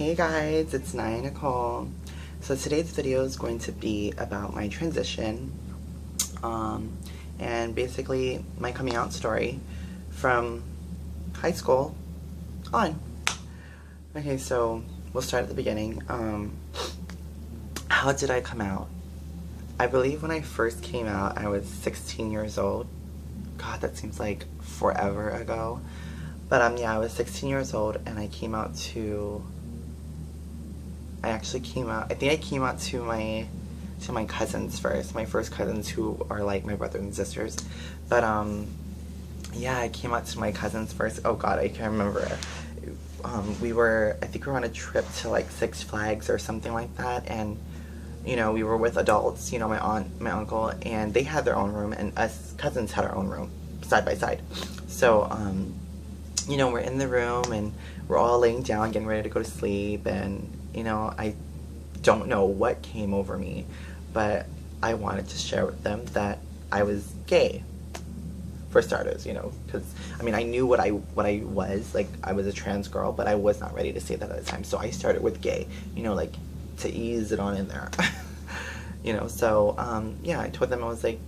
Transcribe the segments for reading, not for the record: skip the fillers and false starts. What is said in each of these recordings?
Hey guys, it's Naya Nicole. So today's video is going to be about my transition, and basically my coming out story from high school on. Okay, so we'll start at the beginning. How did I come out? I believe when I first came out, I was 16 years old. God, that seems like forever ago. But yeah, I was 16 years old, and I came out to. I think I came out to my cousins first. My first cousins, who are like my brothers and sisters. But yeah, I came out to my cousins first. Oh God, I can't remember. I think we were on a trip to like Six Flags or something like that, and you know, we were with adults, you know, my aunt, my uncle, and they had their own room, and us cousins had our own room, side by side. So, you know, we're in the room, and we're all laying down, getting ready to go to sleep, and, you know, I don't know what came over me, but I wanted to share with them that I was gay, for starters, you know, because, I mean, I knew what I was, like, I was a trans girl, but I was not ready to say that at the time, so I started with gay, you know, like, to ease it on in there. You know, so yeah, I told them, I was like,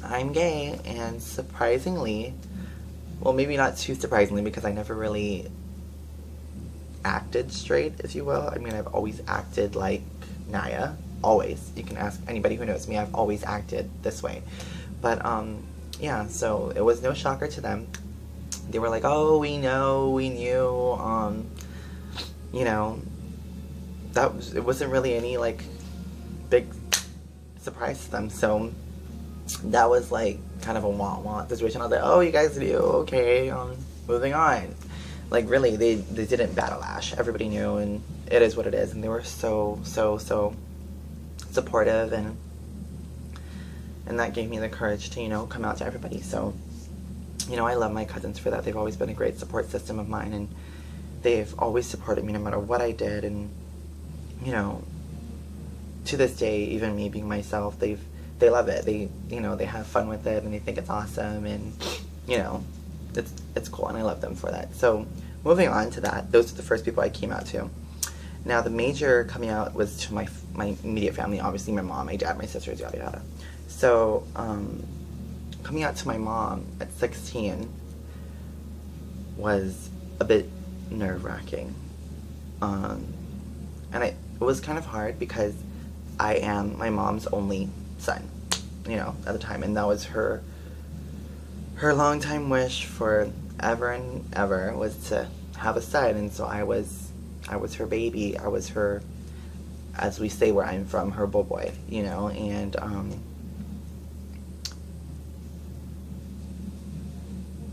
I'm gay, and surprisingly, well, maybe not too surprisingly, because I never really acted straight, if you will. I mean, I've always acted like Naya, always. You can ask anybody who knows me, I've always acted this way. But yeah, so it was no shocker to them. They were like, oh, we know, we knew, you know, it wasn't really any like big surprise to them. So that was like kind of a wah-wah situation. I was like, oh, you guys knew, okay, moving on. Like, really, they didn't bat a lash. Everybody knew, and it is what it is. And they were so supportive, and that gave me the courage to, you know, come out to everybody. So, you know, I love my cousins for that. They've always been a great support system of mine, and they've always supported me no matter what I did. And you know, to this day, even me being myself, they love it. They, you know, they have fun with it, and they think it's awesome, and you know, it's cool, and I love them for that. So moving on to that, those are the first people I came out to. Now the major coming out was to my immediate family, obviously my mom, my dad, my sisters, yada yada. So coming out to my mom at 16 was a bit nerve-wracking, and it was kind of hard because I am my mom's only son, you know, at the time, and that was her longtime wish for ever and ever, was to have a son. And so I was her baby. I was her, as we say where I'm from, her boy, you know. And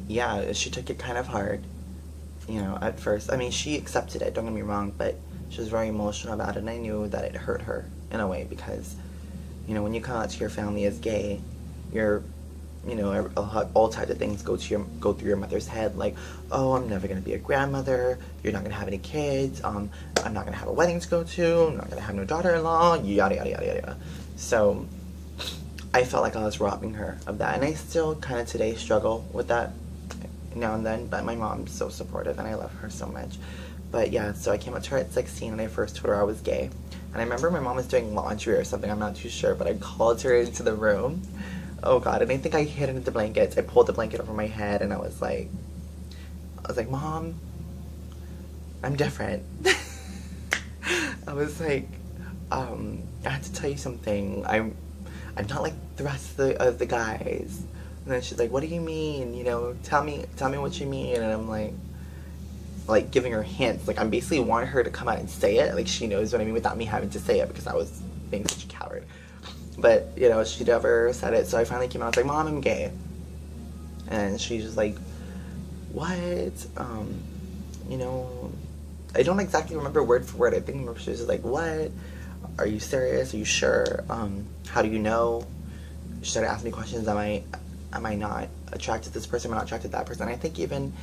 yeah, she took it kind of hard, you know, at first. I mean, she accepted it, don't get me wrong, but she was very emotional about it, and I knew that it hurt her in a way, because, you know, when you come out to your family as gay, you're, you know, all types of things go through your mother's head, like, oh, I'm never gonna be a grandmother, you're not gonna have any kids, I'm not gonna have a wedding to go to, I'm not gonna have no daughter-in-law, yada yada yada yada. So I felt like I was robbing her of that, and I still kind of today struggle with that now and then, but my mom's so supportive, and I love her so much. But yeah, so I came up to her at 16, and I first told her I was gay. And I remember my mom was doing laundry or something, I'm not too sure, but I called her into the room. Oh God, and I think I hid under the blankets. I pulled the blanket over my head, and I was like, Mom, I'm different. I was like, I have to tell you something. I'm not like the rest of the guys. And then she's like, what do you mean? You know, tell me what you mean. And I'm like giving her hints, like I'm basically wanting her to come out and say it, like she knows what I mean without me having to say it, because I was being such a coward. But you know, she never said it, so I finally came out. I was like, Mom, I'm gay. And she's just like, what? You know, I don't exactly remember word for word. I think she was just like, what? Are you serious? Are you sure? How do you know? She started asking me questions. Am I not attracted to this person? Am I not attracted to that person? And I think even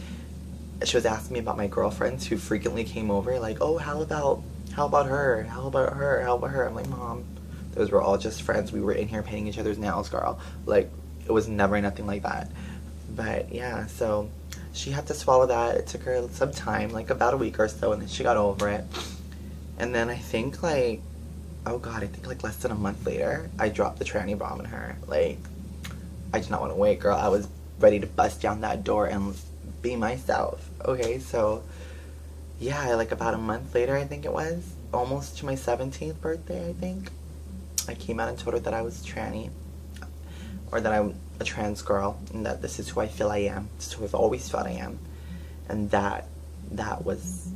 she was asking me about my girlfriends who frequently came over, like, oh, how about her? How about her? I'm like, Mom, those were all just friends. We were in here painting each other's nails, girl. Like, it was never nothing like that. But yeah, so she had to swallow that. It took her some time, like about a week or so, and then she got over it. And then I think like, oh god, I think like less than a month later, I dropped the tranny bomb in her. Like, I did not want to wait, girl. I was ready to bust down that door and be myself. Okay, so yeah, like about a month later, I think it was, almost to my 17th birthday, I think, I came out and told her that I was tranny, or that I'm a trans girl, and that this is who I feel I am. This is who I've always felt I am. And that was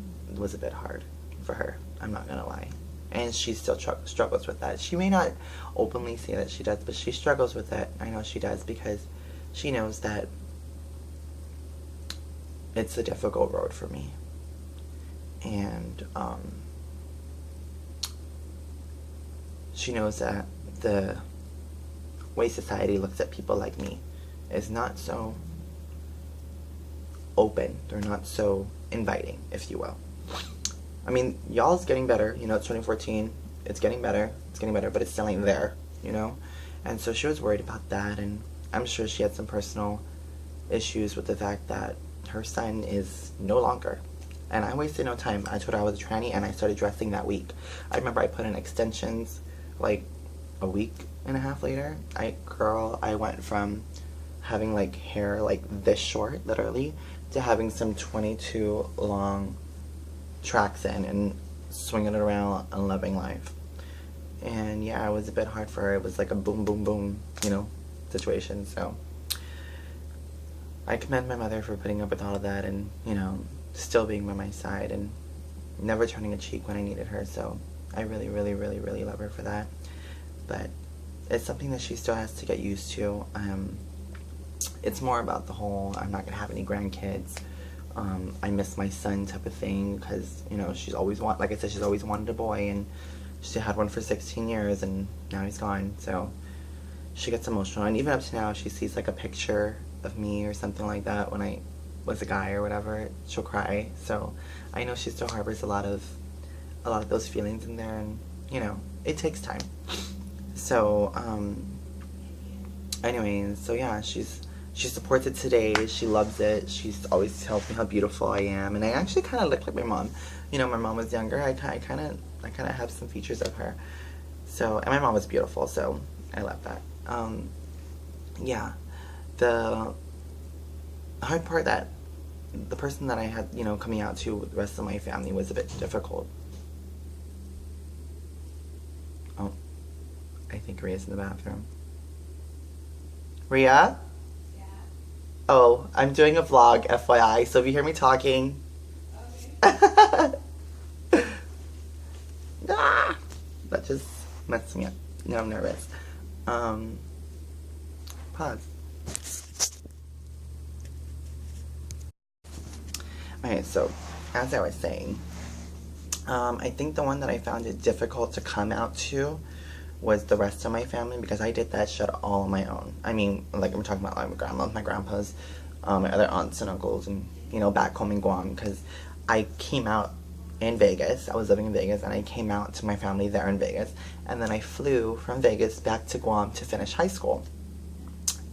a bit hard for her. I'm not gonna lie. And she still struggles with that. She may not openly say that she does, but she struggles with it. I know she does, because she knows that it's a difficult road for me. And she knows that the way society looks at people like me is not so open. They're not so inviting, if you will. I mean, y'all's getting better, you know, it's 2014, it's getting better, but it's still ain't there, you know? And so she was worried about that, and I'm sure she had some personal issues with the fact that her son is no longer. And I wasted no time. I told her I was a tranny, and I started dressing that week. I remember I put in extensions, like, a week and a half later. I went from having, like, hair, like, this short, literally, to having some 22 long tracks in and swinging it around and loving life. And yeah, it was a bit hard for her. It was like a boom, boom, boom, you know, situation. So I commend my mother for putting up with all of that, and, you know, still being by my side and never turning a cheek when I needed her. So I really, really, really, really love her for that. But it's something that she still has to get used to. It's more about the whole, I'm not gonna have any grandkids. I miss my son type of thing, because, you know, she's always like I said, she's always wanted a boy, and she had one for 16 years, and now he's gone. So she gets emotional, and even up to now, she sees like a picture of me or something like that when I was a guy or whatever, she'll cry. So I know she still harbors a lot of those feelings in there, and, you know, it takes time. So anyways, so yeah, she supports it today. She loves it. She's always tells me how beautiful I am, and I actually kind of look like my mom. You know, my mom was younger. I kind of have some features of her. So, and my mom was beautiful, so I love that. Yeah, the hard part, that the person that I had, you know, coming out to with the rest of my family was a bit difficult. Oh, I think Ria's in the bathroom. Ria? Oh, I'm doing a vlog, FYI, so if you hear me talking... Okay. Ah, that just messed me up. Now I'm nervous. Pause. Okay, so, as I was saying, I think the one that I found it difficult to come out to was the rest of my family, because I did that shit all on my own. I mean, like, I'm talking about like my grandma, my grandpas, my other aunts and uncles, and, you know, back home in Guam, because I came out in Vegas. I was living in Vegas, and I came out to my family there in Vegas, and then I flew from Vegas back to Guam to finish high school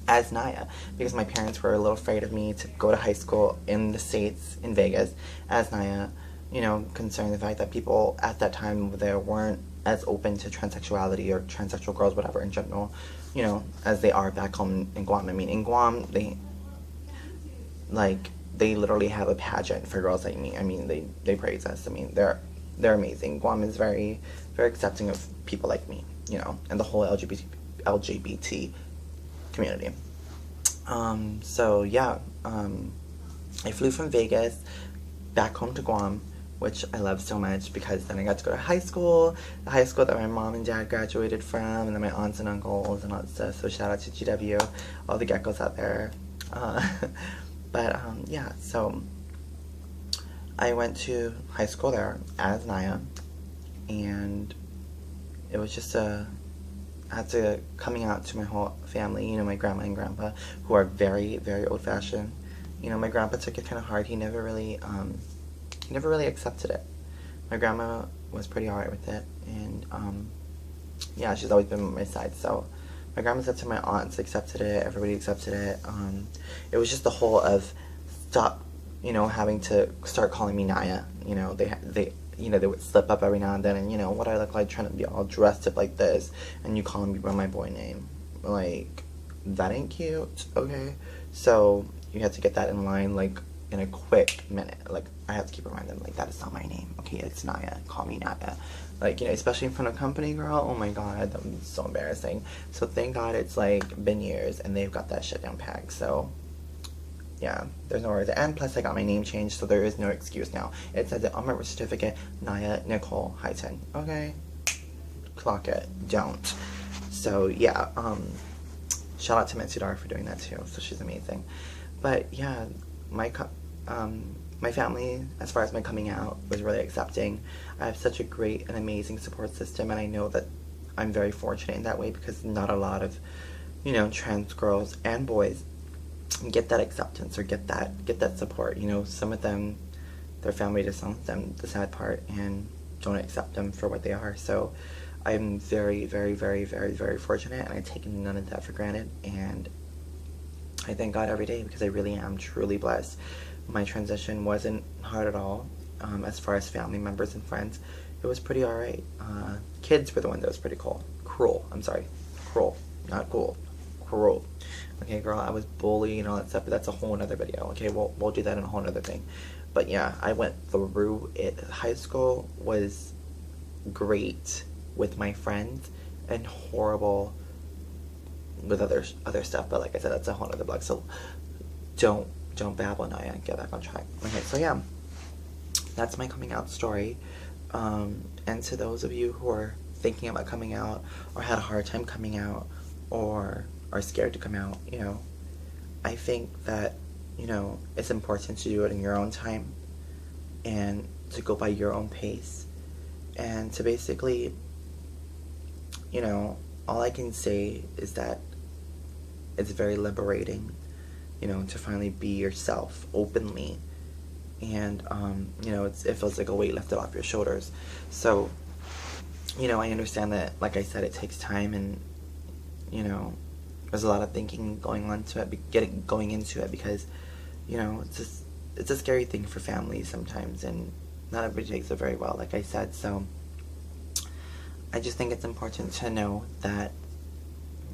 as Naya, because my parents were a little afraid of me to go to high school in the States, in Vegas, as Naya, you know, concerning the fact that people at that time there weren't as open to transsexuality or transsexual girls, whatever, in general, you know, as they are back home in Guam. I mean, in Guam, they literally have a pageant for girls like me. I mean, they praise us. I mean, they're amazing. Guam is very, very accepting of people like me, you know, and the whole LGBT community. So yeah, I flew from Vegas back home to Guam, which I love so much, because then I got to go to high school, the high school that my mom and dad graduated from, and then my aunts and uncles and all that stuff. So shout out to GW, all the geckos out there. But yeah, so I went to high school there as Naya, and it was just after coming out to my whole family, you know, my grandma and grandpa, who are very, very old-fashioned. You know, my grandpa took it kind of hard. He never really accepted it. My grandma was pretty alright with it, and yeah, she's always been by my side. So my grandma accepted, my aunts accepted it, everybody accepted it. It was just the whole of stop, you know, having to start calling me Naya. You know, they you know, they would slip up every now and then, and you know what I look like trying to be all dressed up like this, and you calling me by my boy name. Like, that ain't cute, okay? So you have to get that in line, like, in a quick minute. Like, I have to keep reminding them, like, that is not my name, okay? It's Naya. Call me Naya. Like, you know, especially in front of company, girl. Oh my god, that was so embarrassing. So thank God it's like been years, and they've got that shit down packed. So yeah, there's no worries. And plus, I got my name changed, so there is no excuse now. It says it on my birth certificate, Naya Nicole Highton. Okay, clock it. Don't. So yeah, shout out to Mitzi Dar for doing that too. So she's amazing. But yeah, my family, as far as my coming out, was really accepting. I have such a great and amazing support system, and I know that I'm very fortunate in that way, because not a lot of, you know, trans girls and boys get that acceptance or get that support. You know, some of them, their family disowns them, the sad part, and don't accept them for what they are. So I'm very, very, very, very, very fortunate, and I take none of that for granted, and I thank God every day, because I really am truly blessed. My transition wasn't hard at all. As far as family members and friends, it was pretty alright. Kids were the one that was pretty cool. Cruel. I'm sorry. Cruel. Not cool. Cruel. Okay, girl, I was bullied and all that stuff, but that's a whole other video. Okay, we'll do that in a whole other thing. But yeah, I went through it. High school was great with my friends and horrible with other stuff. But like I said, that's a whole other blog. So don't babble, Naya. Get back on track. Okay, so yeah, that's my coming out story. And to those of you who are thinking about coming out, or had a hard time coming out, or are scared to come out, you know, I think that, you know, it's important to do it in your own time, and to go by your own pace, and to basically, you know, all I can say is that it's very liberating, you know, to finally be yourself openly, and you know, it feels like a weight lifted off your shoulders. So, you know, I understand that, like I said, it takes time, and you know, there's a lot of thinking going into it, because, you know, it's a scary thing for families sometimes, and not everybody takes it very well, like I said. So I just think it's important to know that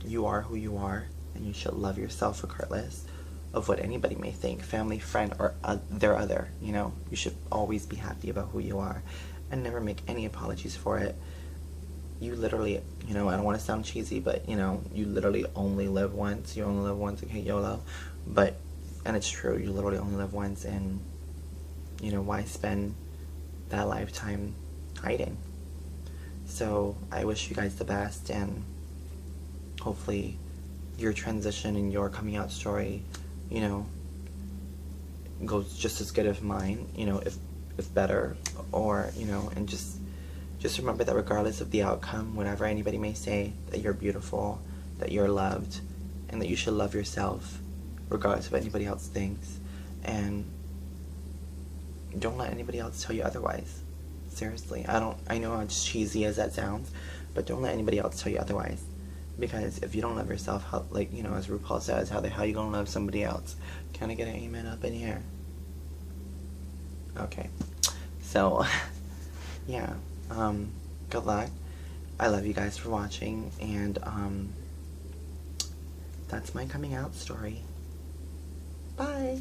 you are who you are, and you should love yourself regardless of what anybody may think, family, friend, or their other. You know, you should always be happy about who you are, and never make any apologies for it. You literally, you know, I don't want to sound cheesy, but, you know, you literally only live once. You only live once, okay, YOLO. But, and it's true, you literally only live once, and, you know, why spend that lifetime hiding? So, I wish you guys the best, and hopefully your transition and your coming out story, you know, goes just as good as mine, you know, if better, or, you know, and just remember that regardless of the outcome, whatever anybody may say, that you're beautiful, that you're loved, and that you should love yourself regardless of what anybody else thinks. And don't let anybody else tell you otherwise. Seriously. I know how cheesy as that sounds, but don't let anybody else tell you otherwise. Because if you don't love yourself, how, like, you know, as RuPaul says, how you gonna love somebody else? Can I get an amen up in here? Okay. So, yeah. Good luck. I love you guys for watching, and that's my coming out story. Bye!